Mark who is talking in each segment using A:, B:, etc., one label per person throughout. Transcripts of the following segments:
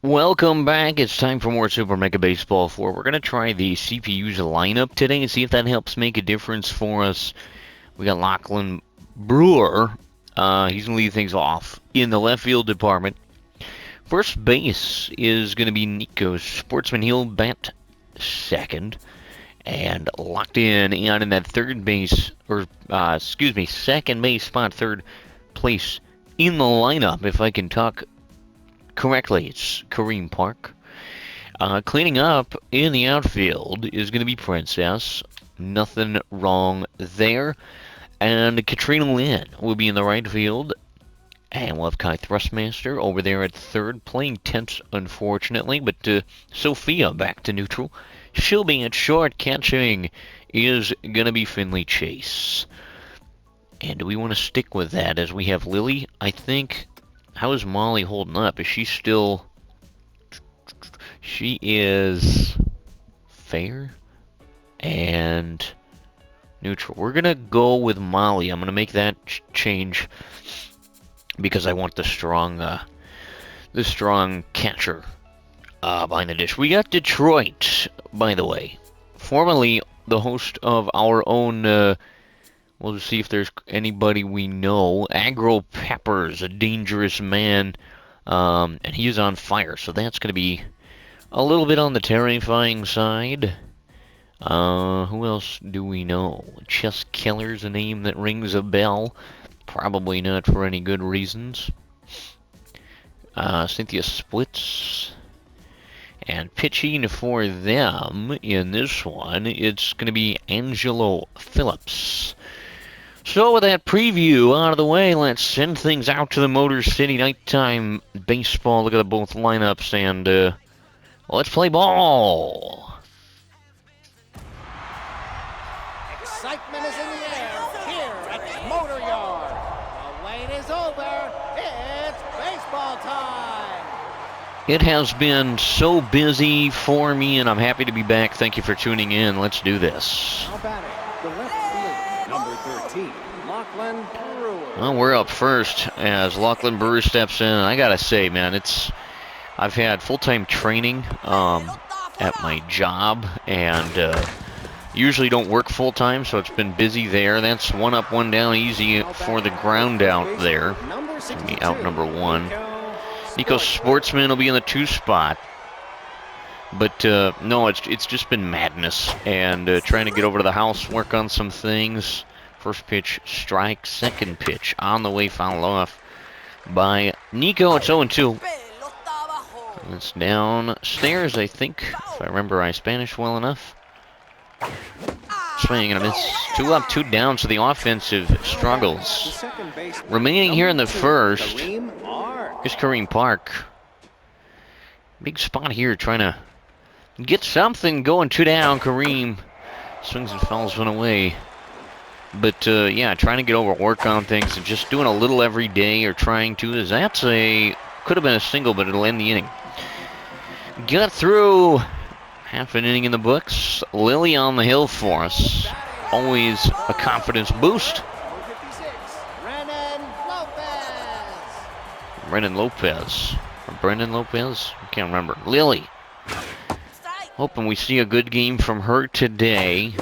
A: Welcome back. It's time for more Super Mega Baseball 4. We're going to try the CPU's lineup today and see if that helps make a difference for us. We got Lachlan Brewer. He's going to lead things off in the left field department. First base is going to be Nico Sportsman. He'll bat second. And locked in that third base, second base spot, third place in the lineup, if I can talk correctly. It's Kareem Park. Cleaning up in the outfield is going to be Princess. Nothing wrong there. And Katrina Lynn will be in the right field. And we'll have Kai Thrustmaster over there at third, playing tense, unfortunately. But Sophia back to neutral. She'll be at short. Catching is going to be Finley Chase. And do we want to stick with that as we have Lily? I think... How is Molly holding up? Is she still... She is... fair? And... neutral. We're going to go with Molly. I'm going to make that change because I want the strong catcher behind the dish. We got Detroit, by the way. Formerly the host of our own... we'll just see if there's anybody we know. Agro Peppers, a dangerous man, and he's on fire, so that's going to be a little bit on the terrifying side. Who else do we know? Chess Killer's a name that rings a bell. Probably not for any good reasons. Cynthia Splits. And pitching for them in this one, it's going to be Angelo Phillips. So with that preview out of the way, let's send things out to the Motor City Nighttime Baseball. Look at both lineups, and let's play ball.
B: Excitement is in the air here at Motor Yard. The wait is over. It's baseball time.
A: It has been so busy for me, and I'm happy to be back. Thank you for tuning in. Let's do this.
B: Now batting, the left fielder, number 13, Lachlan Brewer.
A: Well, we're up first as Lachlan Brewer steps in. I gotta say, man, I've had full-time training at my job, and usually don't work full-time, so it's been busy there. That's one up, one down, easy for the ground out there. It's me out number one. Nico Sportsman will be in the 2 spot. But no, it's just been madness, and trying to get over to the house, work on some things. First pitch, strike. Second pitch, on the way, foul off by Nico. It's 0-2. It's downstairs, I think, if I remember my Spanish well enough. Swing and a miss. 2 up, 2 down, so the offensive struggles. Remaining here in the first is Kareem Park. Big spot here, trying to get something going. 2 down, Kareem swings and fouls one away. But yeah, trying to get over, work on things, and just doing a little every day, or trying to. Could have been a single, but it'll end the inning. Got through half an inning in the books. Lily on the hill for us. Always a confidence boost. Brendan Lopez. Or Brendan Lopez? I can't remember. Lily. Hoping we see a good game from her today.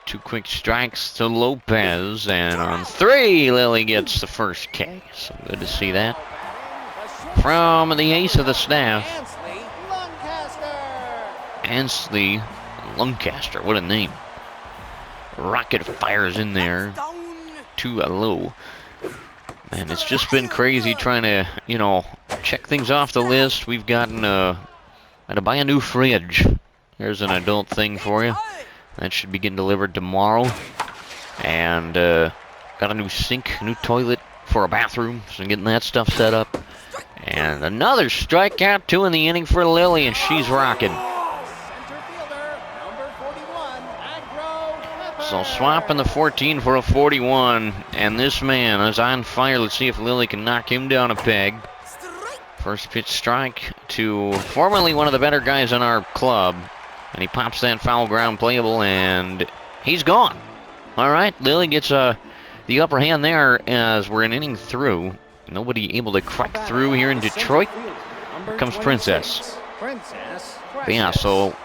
A: 2 quick strikes to Lopez, and on 3, Lily gets the first K. So good to see that. From the ace of the staff, Ansley Lancaster. What a name. Rocket fires in there. 2-0. And it's just been crazy trying to, check things off the list. We've gotten had to buy a new fridge. Here's an adult thing for you. That should be getting delivered tomorrow. And got a new sink, new toilet for a bathroom. So getting that stuff set up. And another strikeout, 2 in the inning for Lily, and she's rocking. So swapping the 14 for a 41. And this man is on fire. Let's see if Lily can knock him down a peg. First pitch strike to formerly one of the better guys on our club. And he pops that foul ground playable, and he's gone. All right, Lily gets the upper hand there as we're an inning through. Nobody able to crack through here in Detroit. Here comes Princess.
B: Princess.
A: But yeah, so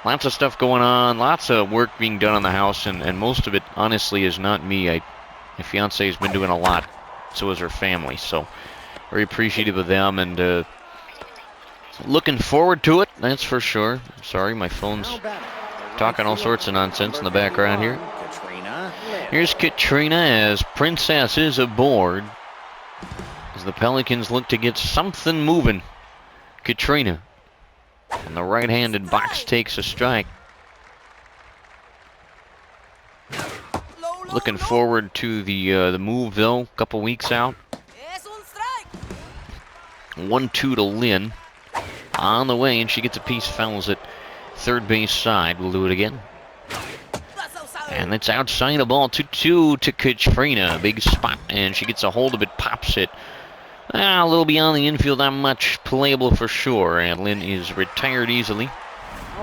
A: lots of stuff going on, lots of work being done on the house, and most of it, honestly, is not me. My fiance has been doing a lot, so has her family, so very appreciative of them, and looking forward to it, that's for sure. Sorry, my phone's talking all sorts of nonsense in the background here. Here's Katrina as Princess is aboard, as the Pelicans look to get something moving. Katrina, and the right-handed box takes a strike. Looking forward to the move, though, a couple weeks out. 1-2 to Lynn. On the way, and she gets a piece, fouls at third base side. We'll do it again. And it's outside the ball, 2-2 to Katrina. Big spot, and she gets a hold of it, pops it. A little beyond the infield, not much playable for sure. And Lynn is retired easily.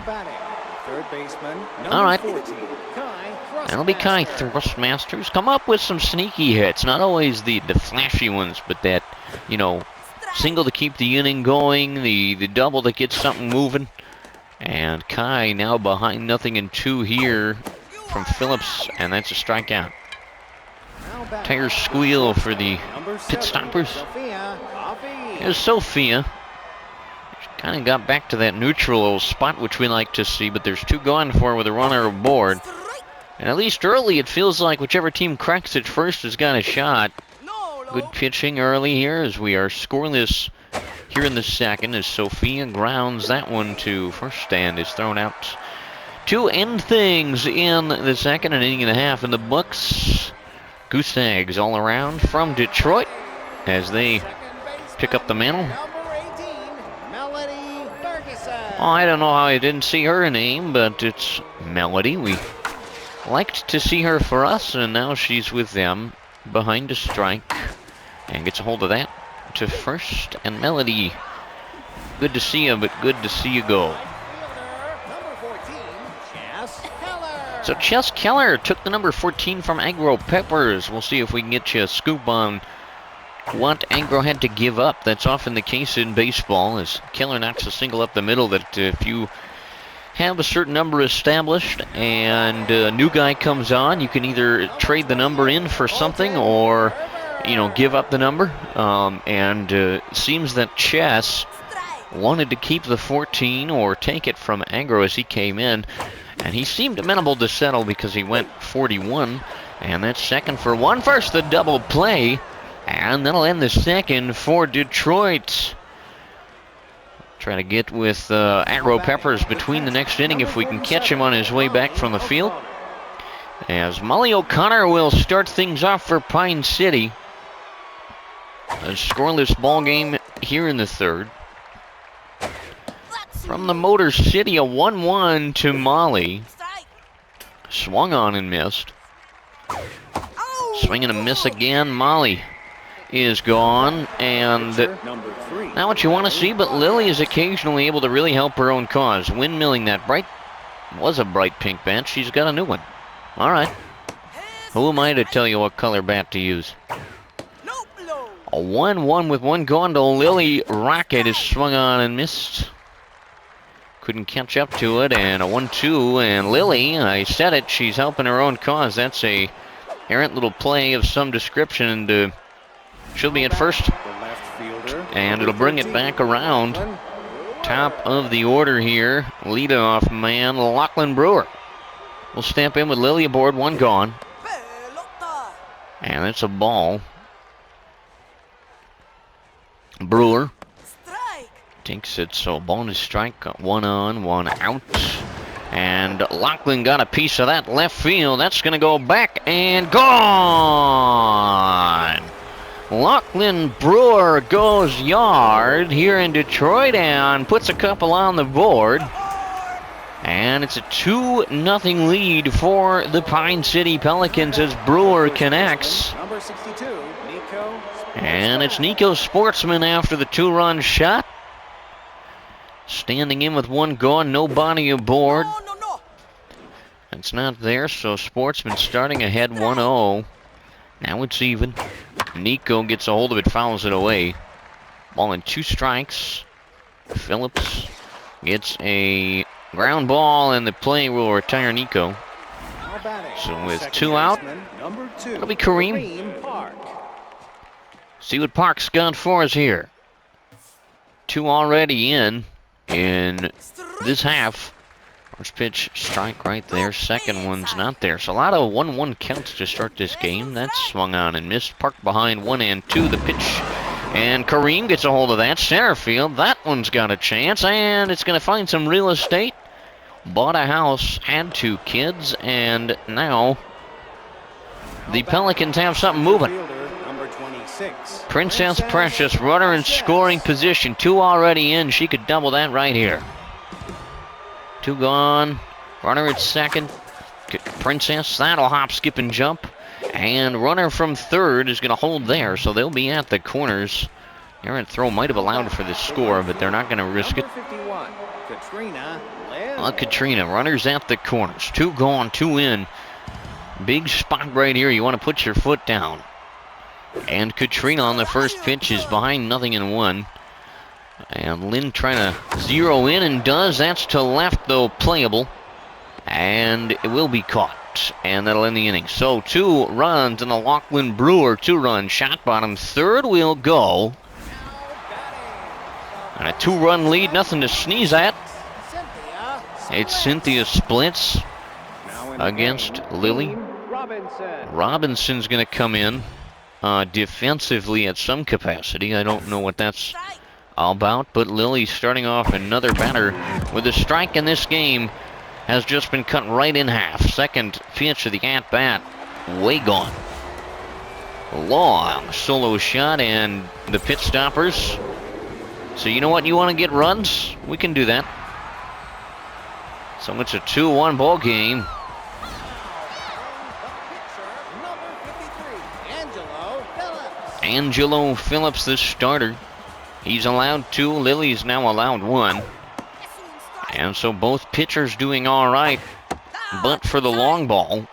B: Third baseman,
A: all right.
B: 14,
A: That'll be Kai Thrustmasters. Come up with some sneaky hits. Not always the flashy ones, but that, single to keep the inning going, the double that gets something moving. And Kai now behind 0-2 here from Phillips, and that's a strikeout. Tires squeal for the pit stoppers. Here's Sophia. She kind of got back to that neutral spot, which we like to see, but there's 2 gone for with a runner aboard. And at least early, it feels like whichever team cracks it first has got a shot. Good pitching early here as we are scoreless here in the second, as Sophia grounds that one to first and is thrown out to end things in the second, an inning and a half in the books. Goose Eggs all around from Detroit as they pick up the mantle. Oh, I don't know how I didn't see her name, but it's Melody. We liked to see her for us, and now she's with them behind a strike and gets a hold of that to first. And Melody, good to see you, but good to see you go. So Chess Keller took the number 14 from Agro Peppers. We'll see if we can get you a scoop on what Agro had to give up. That's often the case in baseball, as Keller knocks a single up the middle that if you have a certain number established and a new guy comes on, you can either trade the number in for something or, give up the number. And seems that Chess wanted to keep the 14 or take it from Agro as he came in. And he seemed amenable to settle because he went 41. And that's second for one. First, the double play. And that'll end the second for Detroit. Try to get with Agro Peppers between the next inning if we can catch him on his way back from the field. As Molly O'Connor will start things off for Pine City. A scoreless ball game here in the third. From the Motor City, a 1-1 to Molly. Swung on and missed. Swing and a miss again. Molly is gone, and not what you want to see, but Lily is occasionally able to really help her own cause. Windmilling that was a bright pink bat. She's got a new one. All right. Who am I to tell you what color bat to use? A 1-1 with one gone to Lily. Rocket is swung on and missed. Couldn't catch up to it, and a 1-2, and Lily, I said it, she's helping her own cause. That's a errant little play of some description, and she'll be at first. And it'll bring it back around. Top of the order here, leadoff man Lachlan Brewer will stamp in with Lily aboard, one gone. And it's a ball. Brewer takes it, so bonus strike, one on, one out. And Lachlan got a piece of that left field. That's going to go back and gone. Lachlan Brewer goes yard here in Detroit and puts a couple on the board. And it's a 2-0 lead for the Pine City Pelicans as Brewer connects.
B: Number 62, Nico.
A: And it's Nico Sportsman after the 2-run shot. Standing in with one gone, nobody aboard. It's not there, so Sportsman starting ahead 1-0. Now it's even. Nico gets a hold of it, fouls it away. Ball in 2 strikes. Phillips gets a ground ball, and the play will retire Nico. So with 2 out, it'll be Kareem. See what Park's got for us here. 2 already in this half. First pitch, strike right there. Second one's not there. So a lot of 1-1 counts to start this game. That's swung on and missed. Park behind 1 and 2. The pitch, and Kareem gets a hold of that. Center field, that one's got a chance, and it's going to find some real estate. Bought a house, had 2 kids, and now the Pelicans have something moving. Princess Precious, runner in scoring position. 2 already in. She could double that right here. 2 gone. Runner at second. Princess, that'll hop, skip, and jump. And runner from third is going to hold there, so they'll be at the corners. Errant throw might have allowed for the score, but they're not going to risk it. Katrina, runners at the corners. 2 gone, 2 in. Big spot right here. You want to put your foot down. And Katrina on the first pitch is behind 0-1. And Lynn trying to zero in, and does. That's to left, though, playable. And it will be caught. And that'll end the inning. So 2 runs and the Lachlan Brewer 2-run shot. Bottom third will go. And a 2-run lead, nothing to sneeze at. It's Cynthia splits against Lily. Robinson's going to come in defensively at some capacity. I don't know what that's all about, but Lily starting off another batter with a strike in this game has just been cut right in half. Second pitch of the at-bat, way gone. Long solo shot and the pit stoppers. So you know what? You want to get runs? We can do that. So it's a 2-1 ball game. Angelo Phillips, the starter. He's allowed 2. Lily's now allowed 1. And so both pitchers doing all right, but for the long ball.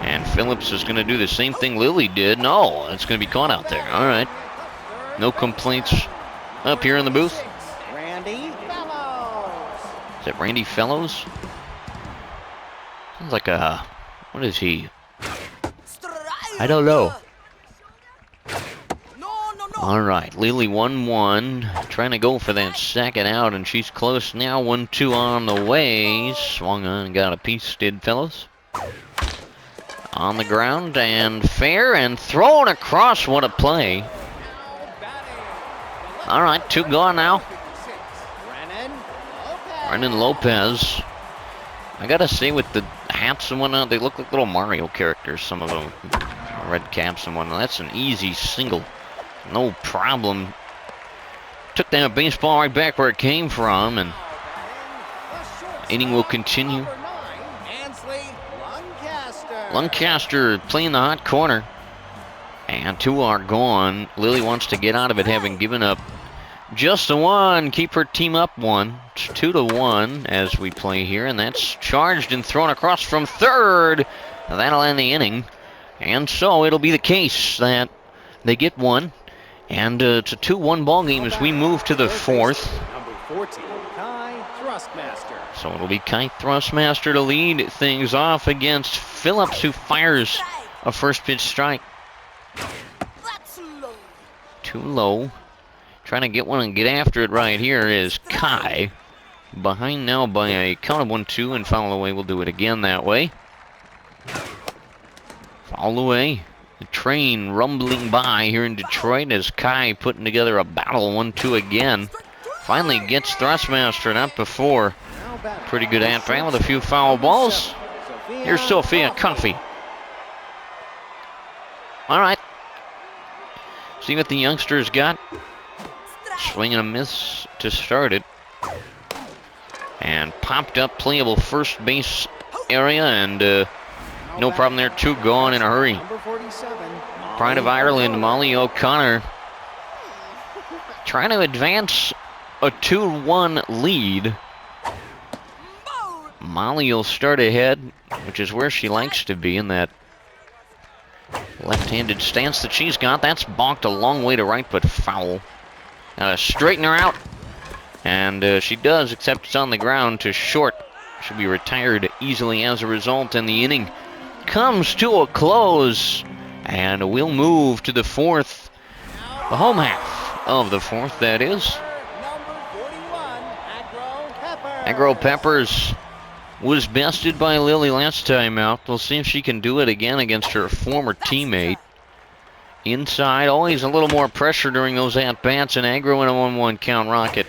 A: And Phillips is going to do the same thing Lily did. No, it's going to be caught out there. All right. No complaints up here in the booth. Is it Randy Fellows? Sounds like a... What is he? I don't know. All right, Lily 1-1, trying to go for that second out, and she's close now. 1-2 on the way. Swung on and got a piece, did Fellows. On the ground, and fair, and thrown across. What a play. All right, 2 gone now. Brennan Lopez. I gotta say, with the hats and whatnot, they look like little Mario characters, some of them. Red caps and whatnot. That's an easy single. No problem. Took that baseball right back where it came from, and inning will continue. Lancaster playing the hot corner. And 2 are gone. Lily wants to get out of it, having given up just the 1. Keep her team up 1. It's 2-1 as we play here, and that's charged and thrown across from third. That'll end the inning. And so it'll be the case that they get 1. And it's a 2-1 ball game as we move to the 4th. So it'll be Kai Thrustmaster to lead things off against Phillips, who fires a first pitch strike. Too low. Trying to get one and get after it right here is Kai. Behind now by a count of 1-2, and foul away. We'll do it again that way. Foul away. The train rumbling by here in Detroit as Kai putting together a battle. 1-2 again. Finally gets Thrustmaster, not before. Pretty good at-bat with a few foul balls. Here's Sophia Coffey. All right. See what the youngsters got. Swing and a miss to start it. And popped up, playable first base area, and no problem there. 2 gone in a hurry. Pride of Ireland, Molly O'Connor, trying to advance a 2-1 lead. Molly will start ahead, which is where she likes to be, in that left-handed stance that she's got. That's balked a long way to right, but foul. straighten her out. And she does, except it's on the ground to short. She'll be retired easily as a result, and the inning comes to a close. And we'll move to the fourth, the home half of the fourth, that is. Agro Peppers was bested by Lily last time out. We'll see if she can do it again against her former teammate. Inside, always a little more pressure during those at-bats, and Agro in a 1-1 count. Rocket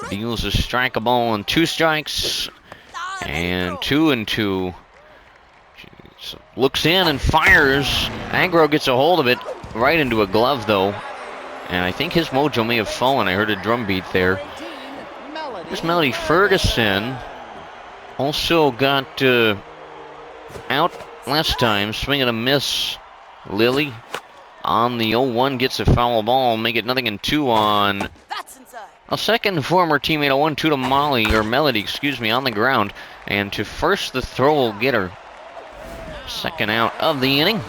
A: deals a strike, a ball, and 2 strikes, and 2-2. She looks in and fires. Agro gets a hold of it, right into a glove, though. And I think his mojo may have fallen. I heard a drum beat there. Here's Melody Ferguson. Also got out last time, swing and a miss. Lily on the 0-1 gets a foul ball, make it 0-2 on a second former teammate, a 1-2 to Melody, on the ground. And to first, the throw will get her. Second out of the inning.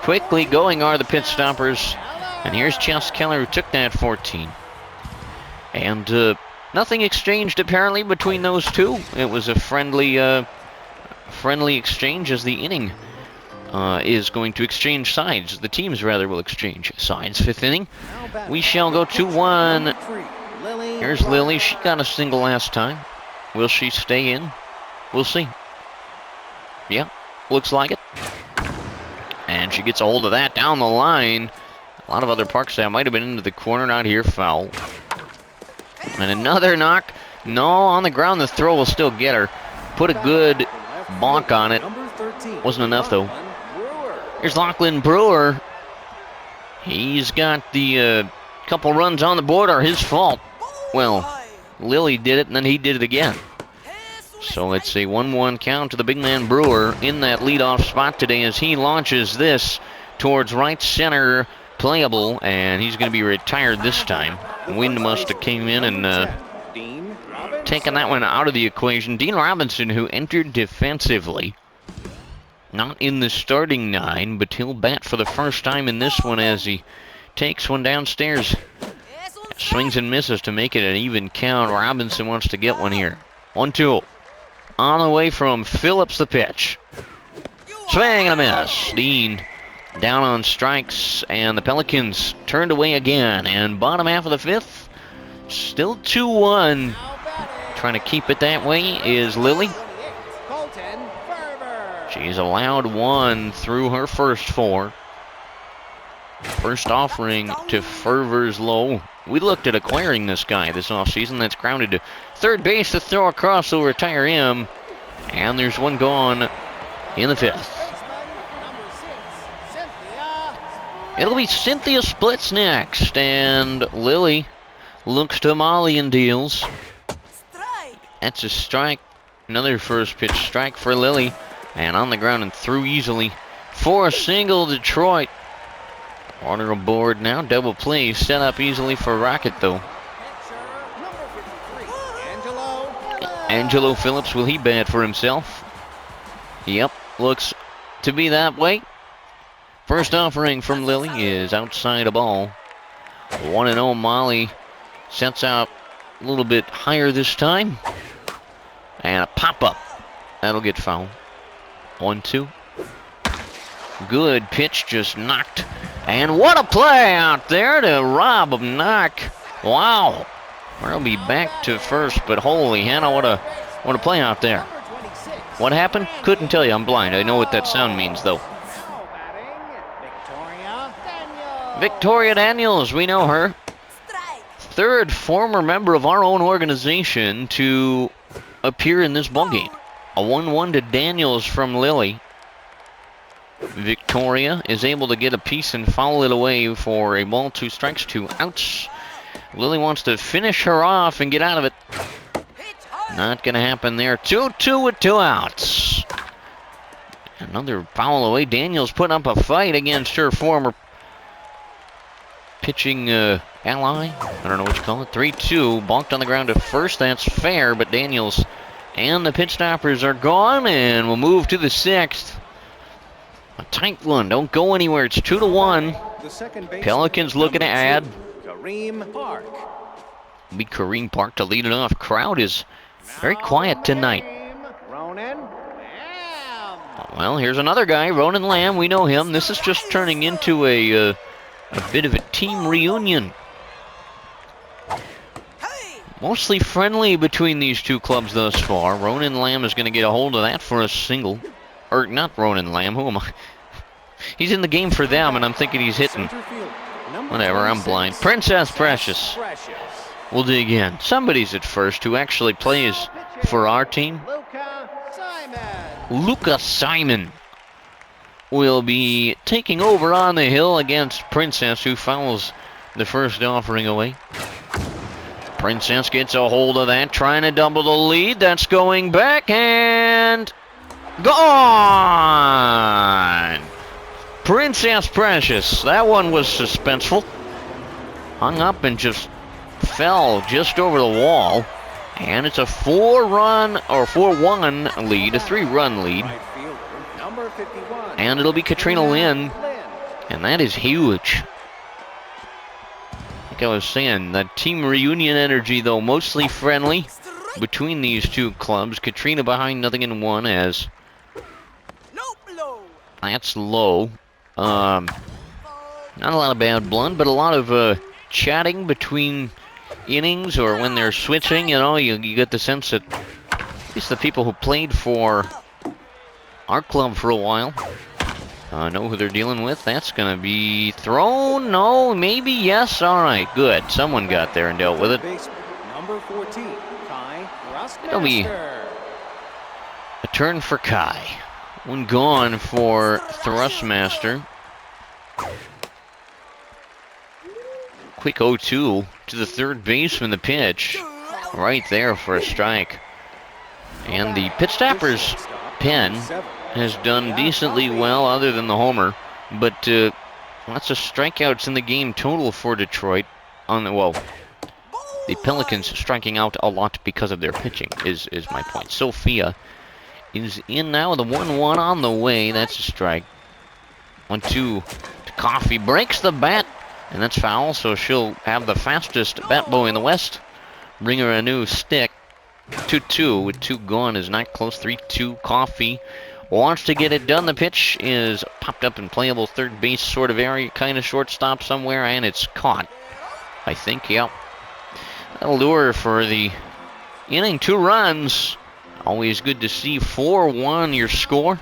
A: Quickly going are the pit stoppers. And here's Chess Keller, who took that 14. And nothing exchanged apparently between those two. It was a friendly exchange, as the inning is going to exchange sides. The teams, rather, will exchange sides. Fifth inning, we shall go 2-1. Here's Lily. She got a single last time. Will she stay in? We'll see. Yeah, looks like it. And she gets a hold of that down the line. A lot of other parks that might have been into the corner, not here, foul. And another knock. No, on the ground, the throw will still get her. Put a good bonk on it. Wasn't enough, though. Here's Lachlan Brewer. He's got the couple runs on the board are his fault. Well, Lily did it, and then he did it again. So it's a 1-1 count to the big man Brewer in that leadoff spot today as he launches this towards right center, playable, and he's going to be retired this time. Wind must have came in and taken that one out of the equation. Dean Robinson, who entered defensively, not in the starting 9, but he'll bat for the first time in this one as he takes one downstairs. Swings and misses to make it an even count. Robinson wants to get one here. 1-2. On the way from Phillips, the pitch. Swing and a miss. Dean down on strikes, and the Pelicans turned away again. And bottom half of the fifth, still 2-1. Trying to keep it that way is Lily. She's allowed 1 through her first 4. First offering to Fervors low. We looked at acquiring this guy this offseason. That's grounded to third base. The throw across will retire him. And there's one gone in the fifth. It'll be Cynthia Splits next. And Lily looks to Molly and deals. That's a strike. Another first pitch strike for Lily. And on the ground and through easily for a single, Detroit. Order aboard now. Double play set up easily for Rocket, though. Angelo Phillips, will he bat for himself? Yep, looks to be that way. First offering from Lily is outside a ball. 1-0 Molly sets out a little bit higher this time. And a pop-up. That'll get fouled. 1-2. Good pitch, just knocked. And what a play out there to Rob Knock. Wow. We'll be back to first, but holy Hannah, what a play out there. What happened? Couldn't tell you. I'm blind. I know what that sound means, though. Victoria Daniels, we know her. Third former member of our own organization to appear in this ballgame. A 1-1 to Daniels from Lily. Victoria is able to get a piece and foul it away for a ball, 2 strikes, 2 outs. Lily wants to finish her off and get out of it. Not going to happen there. 2-2 with 2 outs. Another foul away. Daniels putting up a fight against her former pitching ally. I don't know what you call it. 3-2. Bonked on the ground to first. That's fair, but Daniels and the pitch stoppers are gone, and we'll move to the 6th. A tight one. Don't go anywhere. It's 2-1. Pelicans looking to add.
B: Kareem Park.
A: Be Kareem Park to lead it off. Crowd is very quiet tonight.
B: Ronan Lamb.
A: Well, here's another guy, Ronan Lamb. We know him. This is just turning into a bit of a team reunion. Mostly friendly between these two clubs thus far. Ronan Lamb is going to get a hold of that for a single. Or not Ronan Lamb. Who am I? He's in the game for them, and I'm thinking he's hitting. Whatever, I'm blind. Princess Precious. We'll dig in. Somebody's at first who actually plays for our team. Luca Simon will be taking over on the hill against Princess, who fouls the first offering away. Princess gets a hold of that, trying to double the lead. That's going back and gone. Princess Precious. That one was suspenseful. Hung up and just fell just over the wall. And it's a 4-1 lead, a 3-run lead. And it'll be Katrina Lynn. And that is huge. Like I was saying, that team reunion energy, though, mostly friendly between these two clubs. Katrina behind 0-1 as that's low. Not a lot of bad blood, but a lot of chatting between innings or when they're switching. You know, you get the sense that at least the people who played for our club for a while know who they're dealing with. That's going to be thrown. No, maybe, yes. All right, good. Someone got there and dealt with it.
B: Number 14, Kai
A: It'll be a turn for Kai. One gone for Thrustmaster. Quick 0-2 to the third baseman. The pitch right there for a strike. And the pitch stopper's pen has done decently well other than the homer, but lots of strikeouts in the game total for Detroit. The Pelicans striking out a lot because of their pitching is my point. Sophia is in now with a 1-1 on the way. That's a strike. 1-2 to Coffee. Breaks the bat, and that's foul, so she'll have the fastest bat boy in the West. Bring her a new stick. 2-2 with 2 gone is not close. 3-2 Coffee wants to get it done. The pitch is popped up in playable third base sort of area, kind of shortstop somewhere, and it's caught. I think, yep. That'll do her for the inning. 2 runs. Always good to see. 4-1 your score.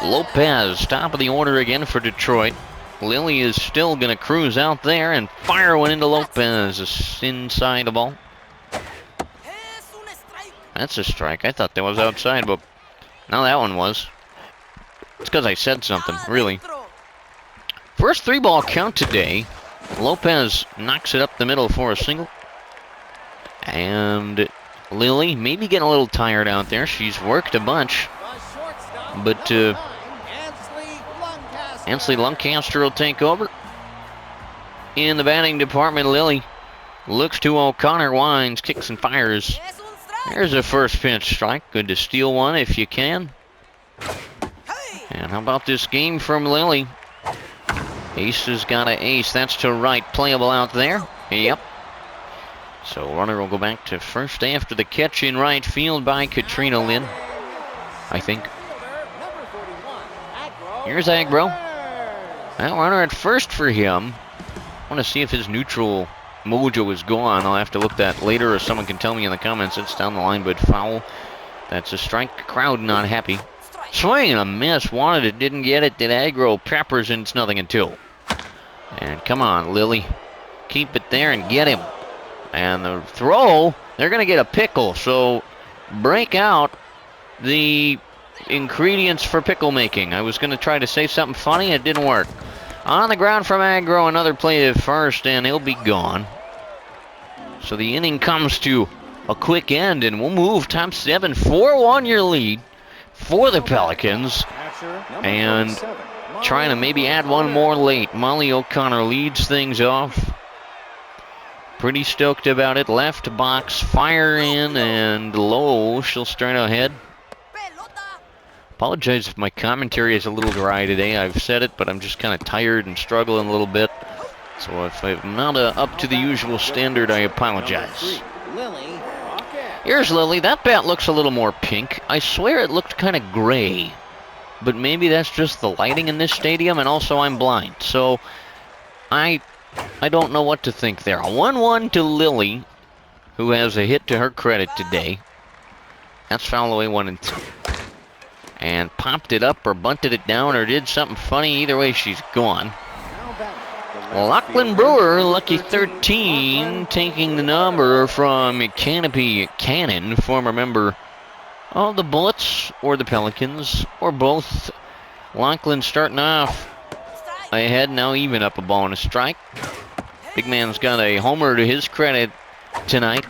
A: Lopez, top of the order again for Detroit. Lily is still going to cruise out there and fire one into Lopez. Inside the ball. That's a strike. I thought that was outside, but now that one was. It's because I said something, really. First 3-ball count today. Lopez knocks it up the middle for a single. And Lily maybe getting a little tired out there. She's worked a bunch. But Ansley Lancaster will take over. In the batting department, Lily looks to O'Connor, winds, kicks and fires. There's a first pitch strike. Good to steal one if you can. And how about this game from Lily? Ace has got an ace. That's to right. Playable out there. Yep. So runner will go back to first after the catch in right field by Katrina Lynn, I think. Here's Agro. That runner at first for him. I want to see if his neutral mojo is gone. I'll have to look that later, or someone can tell me in the comments. It's down the line, but foul. That's a strike. Crowd not happy. Swing and a miss. Wanted it, didn't get it. Did Agro peppers, and it's 0-2. And come on, Lily. Keep it there and get him. And the throw, they're going to get a pickle. So break out the ingredients for pickle making. I was going to try to say something funny. It didn't work. On the ground from Agro, another play at first, and he'll be gone. So the inning comes to a quick end, and we'll move top 7. 4-1 your lead for the Pelicans. And trying to maybe add one more late. Molly O'Connor leads things off. Pretty stoked about it. Left box, fire in, and low. She'll start ahead. Apologize if my commentary is a little dry today. I've said it, but I'm just kind of tired and struggling a little bit. So if I'm not up to the usual standard, I apologize. Here's Lily. That bat looks a little more pink. I swear it looked kind of gray. But maybe that's just the lighting in this stadium, and also I'm blind. So I don't know what to think there. 1-1 to Lily, who has a hit to her credit today. That's foul away 1-2. And popped it up or bunted it down or did something funny. Either way, she's gone. Lachlan Brewer, lucky 13, taking the number from Canopy Cannon, former member of the Bullets or the Pelicans, or both. Lachlan starting off ahead, now even up a ball and a strike. Big man's got a homer to his credit tonight.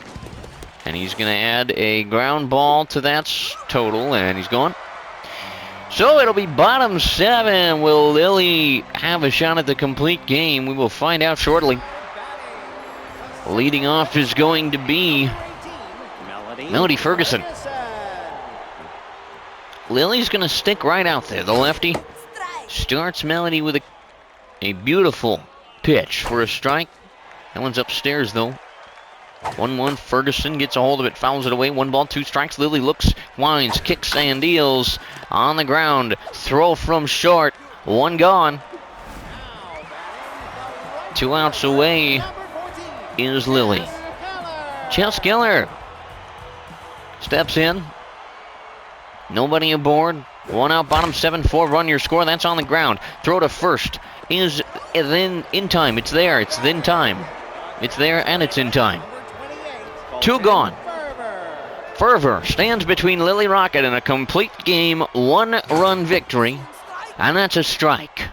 A: And he's going to add a ground ball to that total, and he's gone. So it'll be bottom 7. Will Lily have a shot at the complete game? We will find out shortly. Leading off is going to be Melody Ferguson. Lily's going to stick right out there. The lefty starts Melody with a beautiful pitch for a strike. That one's upstairs, though. 1-1, Ferguson gets a hold of it, fouls it away. 1 ball, 2 strikes. Lily looks, winds, kicks, and deals on the ground. Throw from short. 1 gone. 2 outs away is Lily. Chess Keller steps in. Nobody aboard. 1 out, bottom 7-4. Run your score. That's on the ground. Throw to first is then in time. It's there. It's in time. It's there and it's in time. 2 gone. Fervor stands between Lily Rocket and a complete game 1-run victory. And that's a strike.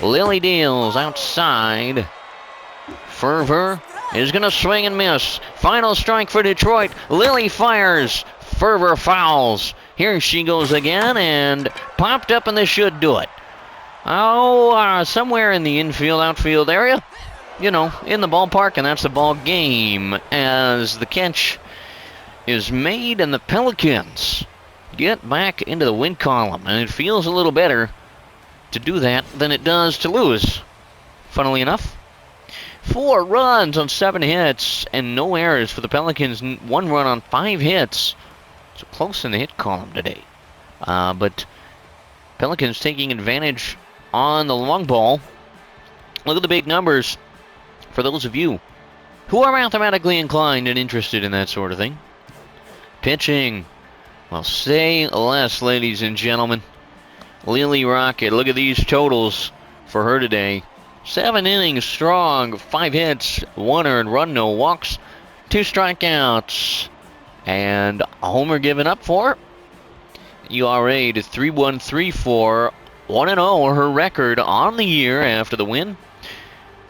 A: Lily deals outside. Fervor is going to swing and miss. Final strike for Detroit. Lily fires. Fervor fouls. Here she goes again and popped up, and this should do it. Somewhere in the infield, outfield area. You know, in the ballpark, and that's the ball game as the catch is made and the Pelicans get back into the win column. And it feels a little better to do that than it does to lose, funnily enough. 4 runs on 7 hits and no errors for the Pelicans. 1 run on 5 hits. So close in the hit column today. But Pelicans taking advantage on the long ball. Look at the big numbers. For those of you who are mathematically inclined and interested in that sort of thing. Pitching. Well, say less, ladies and gentlemen. Lily Rocket, look at these totals for her today. 7 innings strong, 5 hits, 1 earned run, no walks, 2 strikeouts, and a homer given up for her. ERA to 3.134, 1-0 her record on the year after the win.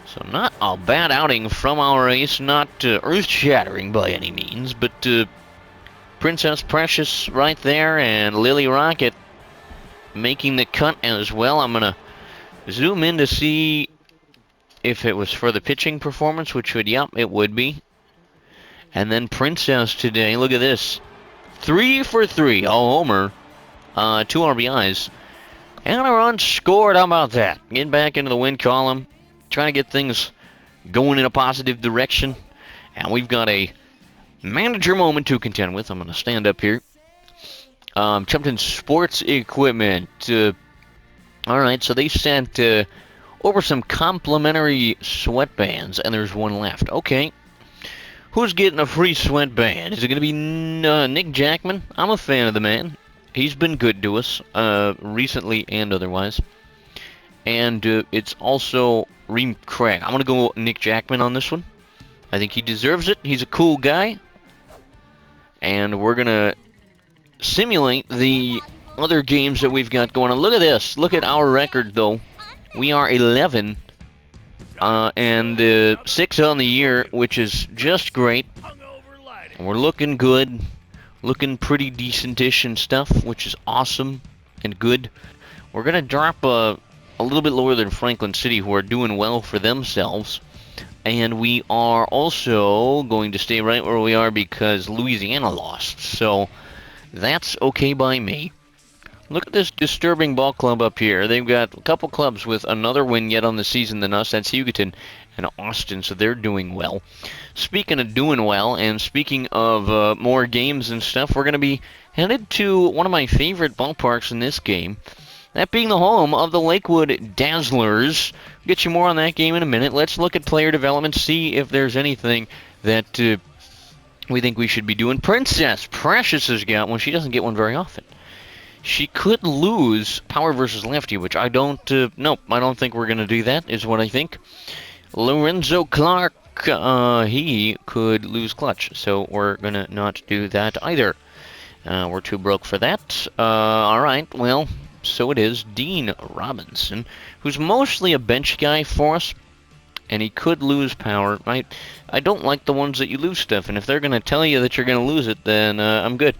A: So not a bad outing from our ace, not earth-shattering by any means, but Princess Precious right there and Lily Rocket making the cut as well. I'm going to zoom in to see if it was for the pitching performance, which would, yep, it would be. And then Princess today, look at this. 3 for 3, a homer, 2 RBIs, and a run scored. How about that? Getting back into the win column. Trying to get things going in a positive direction. And we've got a manager moment to contend with. I'm going to stand up here. Chumpton Sports Equipment. Alright, so they sent over some complimentary sweatbands, and there's 1 left. Okay. Who's getting a free sweatband? Is it going to be Nick Jackman? I'm a fan of the man. He's been good to us, recently and otherwise. And it's also Reem Craig. I'm going to go Nick Jackman on this one. I think he deserves it. He's a cool guy. And we're going to simulate the other games that we've got going on. Look at this. Look at our record, though. We are 11 and 6 on the year, which is just great. And we're looking good. Looking pretty decent-ish and stuff, which is awesome and good. We're going to drop a little bit lower than Franklin City, who are doing well for themselves. And we are also going to stay right where we are because Louisiana lost. So that's okay by me. Look at this disturbing ball club up here. They've got a couple clubs with another win yet on the season than us. That's Hugoton and Austin, so they're doing well. Speaking of doing well, and speaking of more games and stuff, we're going to be headed to one of my favorite ballparks in this game. That being the home of the Lakewood Dazzlers. We'll get you more on that game in a minute. Let's look at player development, see if there's anything that we think we should be doing. Princess Precious has got one. She doesn't get one very often. She could lose power versus lefty, which I don't, nope, I don't think we're going to do that, is what I think. Lorenzo Clark, he could lose clutch, so we're going to not do that either. We're too broke for that. Alright, well, so it is. Dean Robinson, who's mostly a bench guy for us, and he could lose power. I don't like the ones that you lose stuff, and if they're going to tell you that you're going to lose it, then I'm good.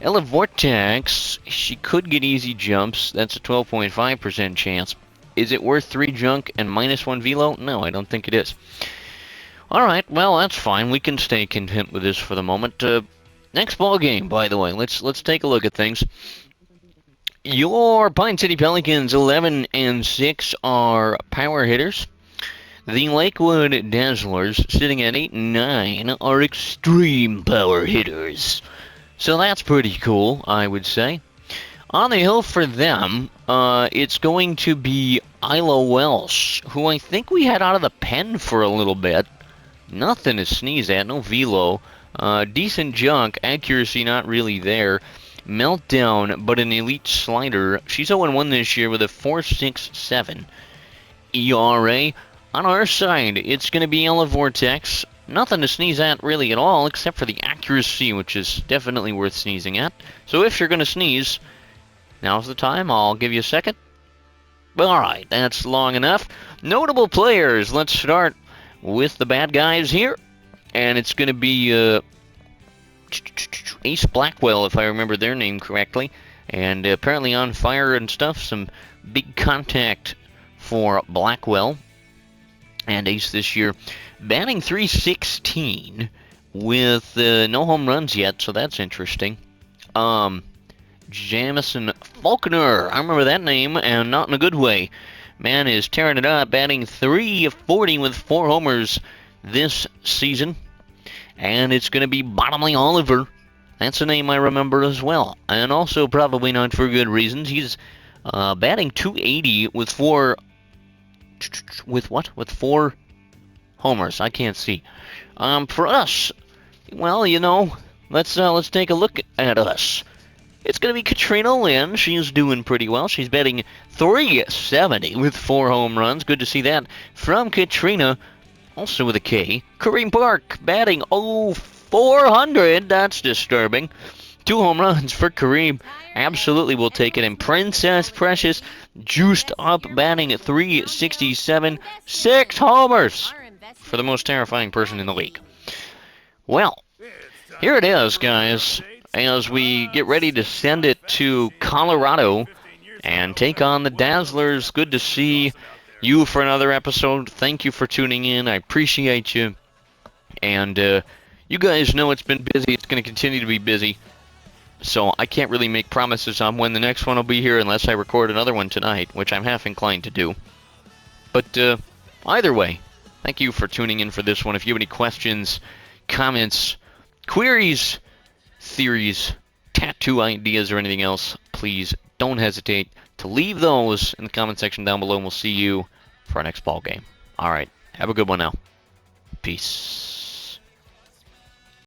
A: Ella Vortex, she could get easy jumps. That's a 12.5% chance. Is it worth 3 junk and -1 velo? No, I don't think it is. Alright, well, that's fine. We can stay content with this for the moment. Next ball game, by the way. Let's take a look at things. Your Pine City Pelicans 11-6 are power hitters. The Lakewood Dazzlers, sitting at 8-9, are extreme power hitters. So that's pretty cool, I would say. On the hill for them, it's going to be Isla Welsh, who I think we had out of the pen for a little bit. Nothing to sneeze at, no velo. Decent junk, accuracy not really there. Meltdown, but an elite slider. She's 0-1 this year with a 4.67 ERA. On our side, it's going to be Ella Vortex. Nothing to sneeze at really at all, except for the accuracy, which is definitely worth sneezing at. So if you're going to sneeze, now's the time. I'll give you a second. Alright, that's long enough. Notable players. Let's start with the bad guys here. And it's going to be Ace Blackwell, if I remember their name correctly. And apparently on fire and stuff. Some big contact for Blackwell and Ace this year. Batting .316 with no home runs yet, so that's interesting. Jamison Faulkner, I remember that name, and not in a good way. Man is tearing it up, batting .340 with 4 homers this season. And it's going to be Bottomley Oliver. That's a name I remember as well. And also probably not for good reasons. He's batting .280 with 4... With what? With 4 homers. I can't see. For us, well, you know, let's take a look at us. It's going to be Katrina Lynn. She's doing pretty well. She's batting .370 with 4 home runs. Good to see that from Katrina. Also with a K. Kareem Park batting .400. That's disturbing. 2 home runs for Kareem. Absolutely will take it. And Princess Precious juiced up, batting at .367. 6 homers for the most terrifying person in the league. Well, here it is, guys, as we get ready to send it to Colorado and take on the Dazzlers. Good to see you for another episode. Thank you for tuning in. I appreciate you. And you guys know it's been busy. It's going to continue to be busy. So I can't really make promises on when the next one will be here unless I record another one tonight, which I'm half inclined to do. But either way, thank you for tuning in for this one. If you have any questions, comments, queries, theories, tattoo ideas, or anything else, please don't hesitate to leave those in the comment section down below, and we'll see you for our next ball game. All right, have a good one now. Peace.